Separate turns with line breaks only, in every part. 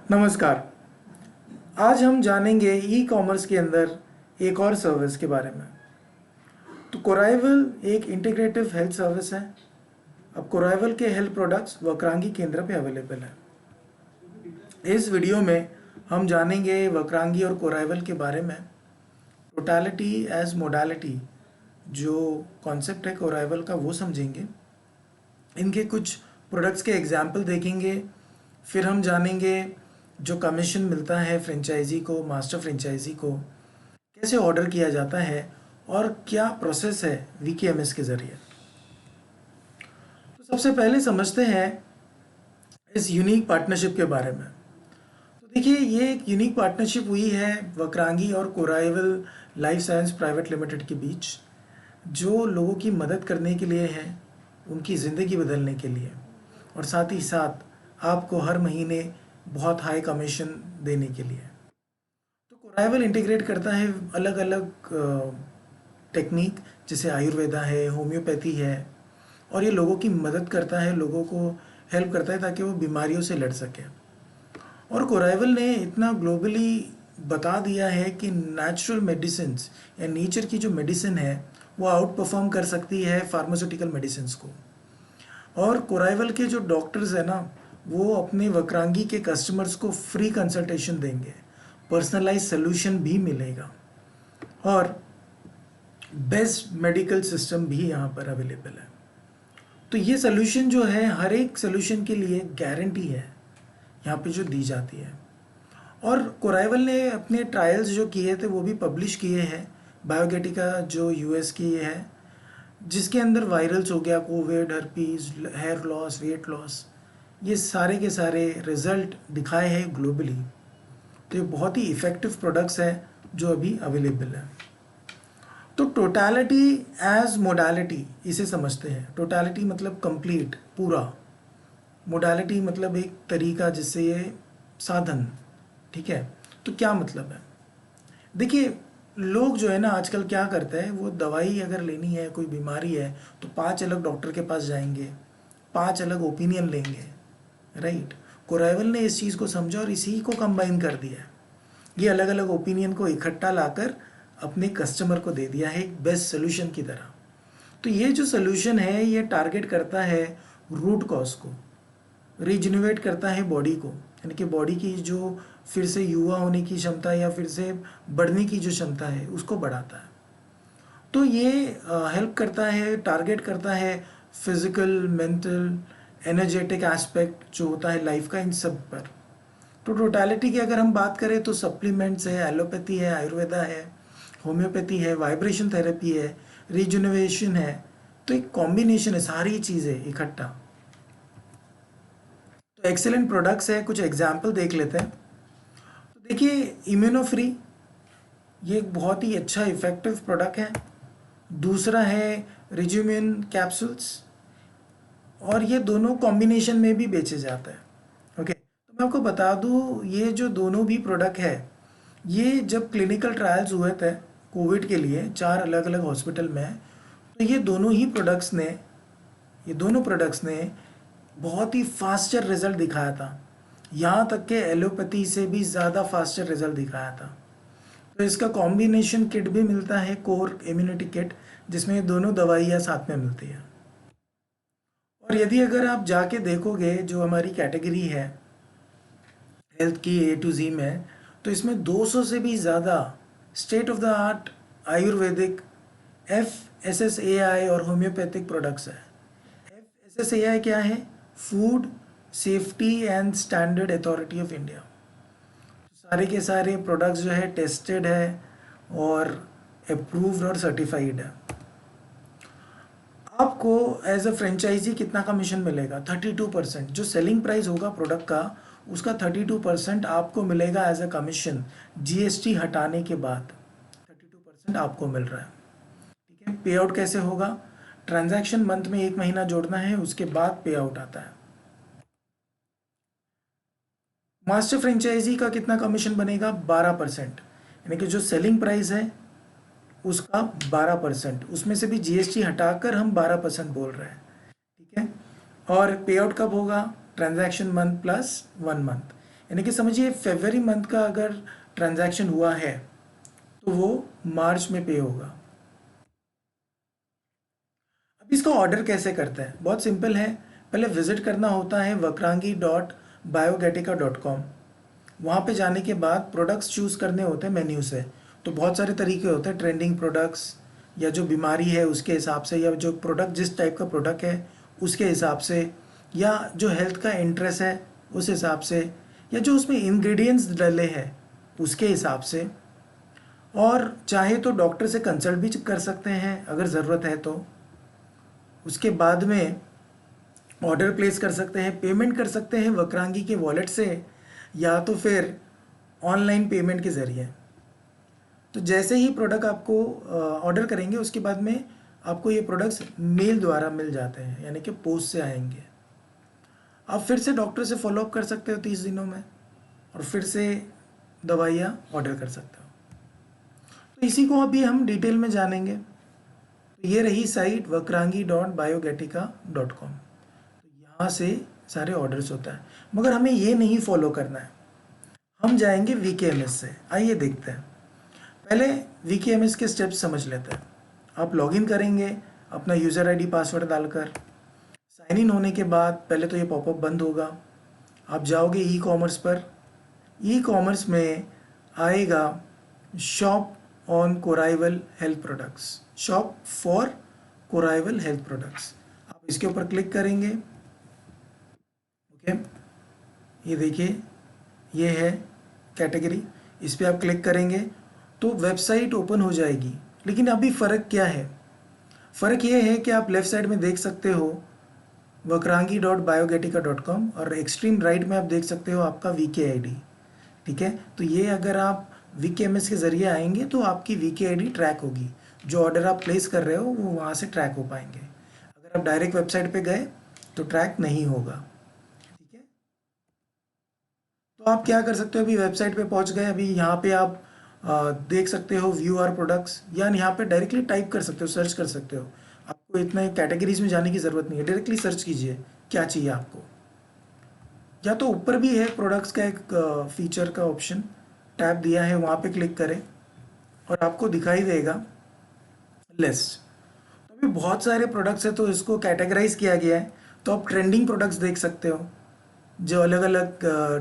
नमस्कार। आज हम जानेंगे ई कॉमर्स के अंदर एक और सर्विस के बारे में। तो कोराइवल एक इंटीग्रेटिव हेल्थ सर्विस है। अब कोराइवल के हेल्थ प्रोडक्ट्स वक्रांगी केंद्र पे अवेलेबल है। इस वीडियो में हम जानेंगे वक्रांगी और कोराइवल के बारे में। टोटलिटी एज मोडालिटी जो कॉन्सेप्ट है कोराइवल का वो समझेंगे। इनके कुछ प्रोडक्ट्स के एग्जाम्पल देखेंगे। फिर हम जानेंगे जो कमीशन मिलता है फ्रेंचाइजी को, मास्टर फ्रेंचाइजी को कैसे ऑर्डर किया जाता है और क्या प्रोसेस है वीकेएमएस के ज़रिए। तो सबसे पहले समझते हैं इस यूनिक पार्टनरशिप के बारे में। तो देखिए, ये एक यूनिक पार्टनरशिप हुई है वक्रांगी और कोराइवल लाइफ साइंस प्राइवेट लिमिटेड के बीच, जो लोगों की मदद करने के लिए है, उनकी ज़िंदगी बदलने के लिए, और साथ ही साथ आपको हर महीने बहुत हाई कमीशन देने के लिए। तो कोराइवल इंटीग्रेट करता है अलग अलग टेक्निक, जैसे आयुर्वेदा है, होम्योपैथी है, और ये लोगों की मदद करता है, लोगों को हेल्प करता है ताकि वो बीमारियों से लड़ सके। और कोराइवल ने इतना ग्लोबली बता दिया है कि नेचुरल मेडिसिन या नेचर की जो मेडिसिन है वो आउट परफॉर्म कर सकती है फार्मास्यूटिकल मेडिसिन को। और कोराइवल के जो डॉक्टर्स हैं ना, वो अपने वक्रांगी के कस्टमर्स को फ्री कंसल्टेशन देंगे, पर्सनलाइज सोल्यूशन भी मिलेगा, और बेस्ट मेडिकल सिस्टम भी यहाँ पर अवेलेबल है। तो ये सोल्यूशन जो है, हर एक सोल्यूशन के लिए गारंटी है यहाँ पे जो दी जाती है। और कोराइवल ने अपने ट्रायल्स जो किए थे वो भी पब्लिश किए हैं। बायोगेटिका जो यूएस की है, जिसके अंदर वायरल्स हो गया, Covid, herpes, hair loss, weight loss, ये सारे के सारे रिजल्ट दिखाए हैं ग्लोबली। तो ये बहुत ही इफ़ेक्टिव प्रोडक्ट्स हैं जो अभी अवेलेबल है। तो टोटलिटी एज मोडालिटी इसे समझते हैं। टोटलिटी मतलब कंप्लीट, पूरा। मोडालिटी मतलब एक तरीका, जिससे ये साधन, ठीक है। तो क्या मतलब है? देखिए, लोग जो है ना आजकल क्या करते हैं, वो दवाई अगर लेनी है, कोई बीमारी है, तो 5 अलग डॉक्टर के पास जाएंगे, 5 अलग ओपिनियन लेंगे, राइट। कोराइवल ने इस चीज़ को समझा और इसी को कंबाइन कर दिया है। ये अलग अलग ओपिनियन को इकट्ठा लाकर अपने कस्टमर को दे दिया है एक बेस्ट सोल्यूशन की तरह। तो ये जो सोल्यूशन है, ये टारगेट करता है रूट कॉज को, रिजनरेट करता है बॉडी को, यानी कि बॉडी की जो फिर से युवा होने की क्षमता या फिर से बढ़ने की जो क्षमता है उसको बढ़ाता है। तो ये हेल्प करता है, टारगेट करता है फिजिकल, मेंटल, एनर्जेटिक एस्पेक्ट जो होता है लाइफ का, इन सब पर। तो टोटलिटी की अगर हम बात करें तो सप्लीमेंट्स है, एलोपैथी है, आयुर्वेदा है, होम्योपैथी है, वाइब्रेशन थेरेपी है, रिजुनोवेशन है। तो एक कॉम्बिनेशन है सारी चीज़ें इकट्ठा। तो एक्सेलेंट प्रोडक्ट्स है, कुछ एग्जाम्पल देख लेते हैं। तो देखिए, इम्यूनोफ्री ये एक बहुत ही अच्छा इफेक्टिव प्रोडक्ट है। दूसरा है रिज्यूमिन कैप्सूल्स, और ये दोनों कॉम्बिनेशन में भी बेचे जाते हैं। ओके, तो मैं आपको बता दूँ, ये जो दोनों भी प्रोडक्ट है, ये जब क्लिनिकल ट्रायल्स हुए थे कोविड के लिए 4 अलग अलग हॉस्पिटल में, तो ये दोनों प्रोडक्ट्स ने बहुत ही फास्टर रिजल्ट दिखाया था। यहाँ तक के एलोपैथी से भी ज़्यादा फास्टर रिजल्ट दिखाया था। तो इसका कॉम्बिनेशन किट भी मिलता है, कोर इम्यूनिटी किट, जिसमें ये दोनों दवाइयाँ साथ में मिलती है। और यदि अगर आप जाके देखोगे जो हमारी कैटेगरी है हेल्थ की ए टू जी में, तो इसमें 200 से भी ज़्यादा state of the art Ayurvedic FSSAI और होम्योपैथिक प्रोडक्ट्स है। FSSAI क्या है? Food safety and standard authority of India. सारे के सारे प्रोडक्ट्स जो है टेस्टेड है और अप्रूव्ड और सर्टिफाइड है। आपको एज अ फ्रेंचाइजी कितना कमीशन मिलेगा? 32%। जो सेलिंग प्राइस होगा प्रोडक्ट का, उसका 32% आपको मिलेगा एज अ कमीशन, GST हटाने के बाद 32% आपको मिल रहा है। ठीक है। पे आउट कैसे होगा? ट्रांजैक्शन मंथ में 1 महीना जोड़ना है, उसके बाद पे आउट आता है। मास्टर फ्रेंचाइजी का कितना कमीशन बनेगा? 12%, यानी कि जो सेलिंग प्राइस है उसका 12%, उसमें से भी GST हटाकर हम 12% बोल रहे हैं। ठीक है। और पे आउट कब होगा? ट्रांजैक्शन मंथ प्लस 1 मंथ, यानी कि समझिए फरवरी मंथ का अगर ट्रांजैक्शन हुआ है तो वो मार्च में पे होगा। अब इसका ऑर्डर कैसे करते हैं, बहुत सिंपल है। पहले विजिट करना होता है wakrangi.biogetica.com। वहाँ पे जाने के बाद प्रोडक्ट्स चूज़ करने होते हैं मेन्यू से। तो बहुत सारे तरीके होते हैं, ट्रेंडिंग प्रोडक्ट्स, या जो बीमारी है उसके हिसाब से, या जो प्रोडक्ट जिस टाइप का प्रोडक्ट है उसके हिसाब से, या जो हेल्थ का इंटरेस्ट है उस हिसाब से, या जो उसमें इंग्रेडिएंट्स डले हैं उसके हिसाब से। और चाहे तो डॉक्टर से कंसल्ट भी कर सकते हैं अगर ज़रूरत है तो। उसके बाद में ऑर्डर प्लेस कर सकते हैं, पेमेंट कर सकते हैं वक्रांगी के वॉलेट से, या तो फिर ऑनलाइन पेमेंट के ज़रिए। तो जैसे ही प्रोडक्ट आपको ऑर्डर करेंगे उसके बाद में आपको ये प्रोडक्ट्स मेल द्वारा मिल जाते हैं, यानी कि पोस्ट से आएंगे। आप फिर से डॉक्टर से फॉलोअप कर सकते हो 30 दिनों में, और फिर से दवाइयाँ ऑर्डर कर सकते हो। तो इसी को अभी हम डिटेल में जानेंगे। तो ये रही साइट wakrangi.biogetica.com। तो यहाँ से सारे ऑर्डर्स होता है, मगर हमें ये नहीं फॉलो करना है। हम जाएंगे VKMS से। आइए देखते हैं। पहले VKMS के स्टेप्स समझ लेते हैं। आप लॉगिन करेंगे अपना यूज़र आईडी पासवर्ड डालकर। साइन इन होने के बाद पहले तो ये पॉपअप बंद होगा। आप जाओगे ई कॉमर्स पर। ई कॉमर्स में आएगा शॉप ऑन कोराइवल हेल्थ प्रोडक्ट्स, शॉप फॉर कोराइवल हेल्थ प्रोडक्ट्स। आप इसके ऊपर क्लिक करेंगे। ओके, ये देखिए ये है कैटेगरी, इस पर आप क्लिक करेंगे तो वेबसाइट ओपन हो जाएगी। लेकिन अभी फ़र्क क्या है? फ़र्क ये है कि आप लेफ़्ट साइड में देख सकते हो wakrangi.biogetica.com, और एक्सट्रीम राइट में आप देख सकते हो आपका VKID। ठीक है, तो ये अगर आप VKMS के ज़रिए आएंगे तो आपकी VKID ट्रैक होगी। जो ऑर्डर आप प्लेस कर रहे हो वो वहाँ से ट्रैक हो पाएंगे। अगर आप डायरेक्ट वेबसाइट पे गए तो ट्रैक नहीं होगा। ठीक है, तो आप क्या कर सकते हो, अभी वेबसाइट पे पहुँच गए। अभी यहाँ पे आप देख सकते हो व्यू आर प्रोडक्ट्स, या यहाँ पे डायरेक्टली टाइप कर सकते हो, सर्च कर सकते हो। आपको इतने कैटेगरीज में जाने की ज़रूरत नहीं है, डायरेक्टली सर्च कीजिए क्या चाहिए आपको। या तो ऊपर भी है प्रोडक्ट्स का एक फीचर का ऑप्शन, टैब दिया है, वहाँ पे क्लिक करें और आपको दिखाई देगा लिस्ट। तो अभी बहुत सारे प्रोडक्ट्स हैं तो इसको कैटेगराइज किया गया है। तो आप ट्रेंडिंग प्रोडक्ट्स देख सकते हो, जो अलग अलग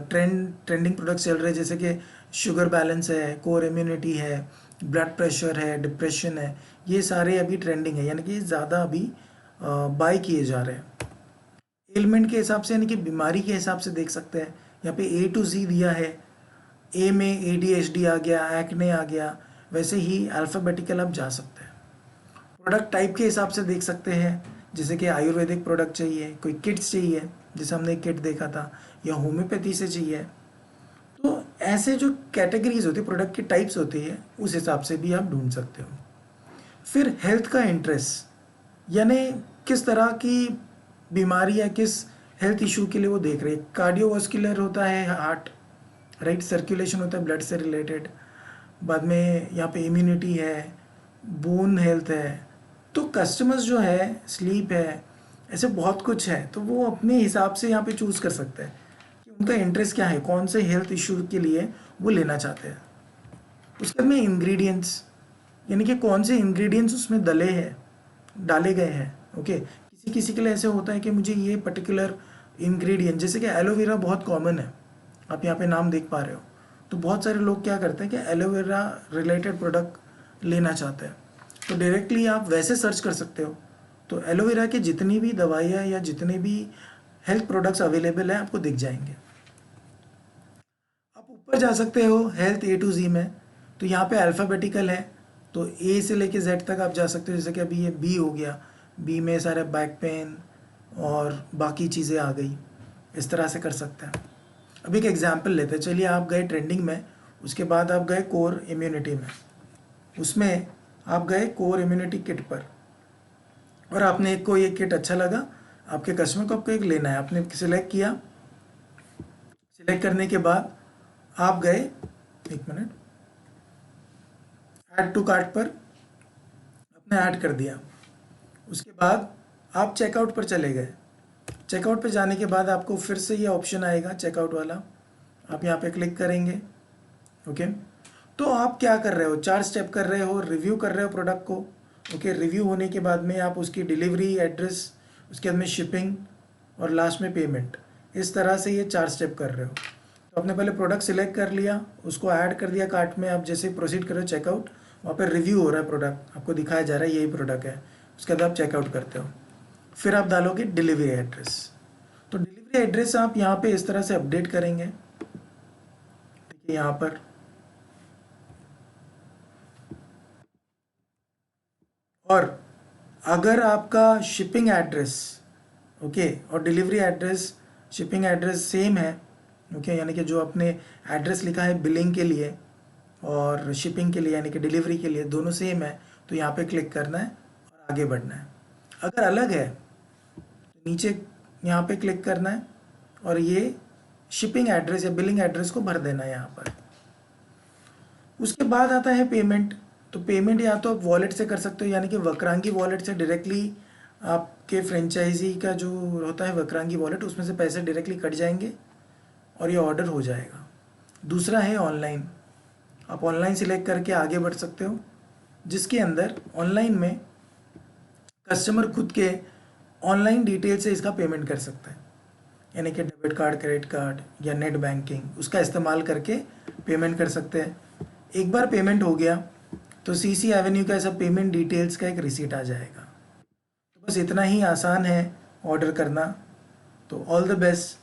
ट्रेंडिंग प्रोडक्ट्स चल रहे हैं, जैसे कि शुगर बैलेंस है, कोर इम्यूनिटी है, ब्लड प्रेशर है, डिप्रेशन है। ये सारे अभी ट्रेंडिंग है, यानी कि ज़्यादा अभी बाय किए जा रहे हैं। एलिमेंट के हिसाब से, यानी कि बीमारी के हिसाब से देख सकते हैं। यहाँ पे A to Z दिया है। ए में ADHD आ गया, एक्ने आ गया, वैसे ही अल्फ़ाबेटिकल आप जा सकते हैं। प्रोडक्ट टाइप के हिसाब से देख सकते हैं, जैसे कि आयुर्वेदिक प्रोडक्ट चाहिए, कोई किट्स चाहिए जैसे हमने किट देखा था, या होम्योपैथी से चाहिए। तो ऐसे जो कैटेगरीज होती है, प्रोडक्ट की टाइप्स होती है, उस हिसाब से भी आप ढूंढ सकते हो। फिर हेल्थ का इंटरेस्ट, यानी किस तरह की बीमारी या किस हेल्थ इशू के लिए वो देख रहे हैं। कार्डियोवास्कुलर होता है हार्ट, राइट, सर्कुलेशन होता है ब्लड से रिलेटेड। बाद में यहाँ पे इम्यूनिटी है, बोन हेल्थ है। तो कस्टमर्स जो है, स्लीप है, ऐसे बहुत कुछ है। तो वो अपने हिसाब से यहाँ पे चूज़ कर सकते हैं कि उनका इंटरेस्ट क्या है, कौन से हेल्थ इशू के लिए वो लेना चाहते हैं। उसके बाद में इंग्रेडिएंट्स, यानी कि कौन से इंग्रेडिएंट्स उसमें डाले गए हैं। ओके, किसी किसी के लिए ऐसे होता है कि मुझे ये पर्टिकुलर इंग्रेडिएंट, जैसे कि एलोवेरा बहुत कॉमन है, आप यहाँ पे नाम देख पा रहे हो। तो बहुत सारे लोग क्या करते हैं कि एलोवेरा रिलेटेड प्रोडक्ट लेना चाहते हैं, तो डायरेक्टली आप वैसे सर्च कर सकते हो। तो एलोवेरा की जितनी भी दवाइयाँ या जितने भी हेल्थ प्रोडक्ट्स अवेलेबल हैं आपको दिख जाएंगे। आप ऊपर जा सकते हो हेल्थ A to Z में। तो यहाँ पे अल्फ़ाबेटिकल है, तो A से लेके Z तक आप जा सकते हो। जैसे कि अभी ये B हो गया, B में सारे बैक पेन और बाकी चीज़ें आ गई, इस तरह से कर सकते हैं। अभी एक एग्जांपल लेते हैं। चलिए, आप गए ट्रेंडिंग में, उसके बाद आप गए कोर इम्यूनिटी में, उसमें आप गए कोर इम्यूनिटी किट पर, और आपने एक को ये किट अच्छा लगा, आपके कस्टमर को आपको एक लेना है, आपने सिलेक्ट किया। सिलेक्ट करने के बाद आप गए, एक मिनट, ऐड टू कार्ट पर आपने ऐड कर दिया। उसके बाद आप चेकआउट पर चले गए। चेकआउट पे जाने के बाद आपको फिर से ये ऑप्शन आएगा चेकआउट वाला, आप यहाँ पे क्लिक करेंगे। ओके, तो आप क्या कर रहे हो, 4 स्टेप कर रहे हो, रिव्यू कर रहे हो प्रोडक्ट को। ओके, रिव्यू होने के बाद में आप उसकी डिलीवरी एड्रेस, उसके बाद में शिपिंग और लास्ट में पेमेंट, इस तरह से ये 4 स्टेप कर रहे हो। तो आपने पहले प्रोडक्ट सिलेक्ट कर लिया, उसको ऐड कर दिया कार्ट में। आप जैसे प्रोसीड करो चेकआउट, वहाँ पर रिव्यू हो रहा है, प्रोडक्ट आपको दिखाया जा रहा है यही प्रोडक्ट है। उसके बाद आप चेकआउट करते हो, फिर आप डालोगे डिलीवरी एड्रेस। तो डिलीवरी एड्रेस आप यहाँ पे इस तरह से अपडेट करेंगे। देखिए यहाँ पर और अगर आपका शिपिंग एड्रेस ओके और delivery address, shipping address same है, ओके, यानी कि जो आपने एड्रेस लिखा है बिलिंग के लिए और शिपिंग के लिए यानी कि डिलीवरी के लिए दोनों सेम है, तो यहाँ पे क्लिक करना है और आगे बढ़ना है। अगर अलग है तो नीचे यहाँ पे क्लिक करना है और ये शिपिंग एड्रेस या बिलिंग एड्रेस को भर देना है यहाँ पर। उसके बाद आता है पेमेंट। तो पेमेंट या तो आप वॉलेट से कर सकते हो, यानी कि वक्रांगी वॉलेट से डायरेक्टली आपके फ्रेंचाइजी का जो होता है वक्रांगी वॉलेट, उसमें से पैसे डायरेक्टली कट जाएंगे और ये ऑर्डर हो जाएगा। दूसरा है ऑनलाइन। आप ऑनलाइन सिलेक्ट करके आगे बढ़ सकते हो, जिसके अंदर ऑनलाइन में कस्टमर खुद के ऑनलाइन डिटेल से इसका पेमेंट कर सकता है, यानी कि डेबिट कार्ड, क्रेडिट कार्ड या नेट बैंकिंग, उसका इस्तेमाल करके पेमेंट कर सकते हैं। एक बार पेमेंट हो गया तो सीसी एवेन्यू का सब पेमेंट डिटेल्स का एक रिसीट आ जाएगा। तो बस इतना ही आसान है ऑर्डर करना। तो ऑल द बेस्ट।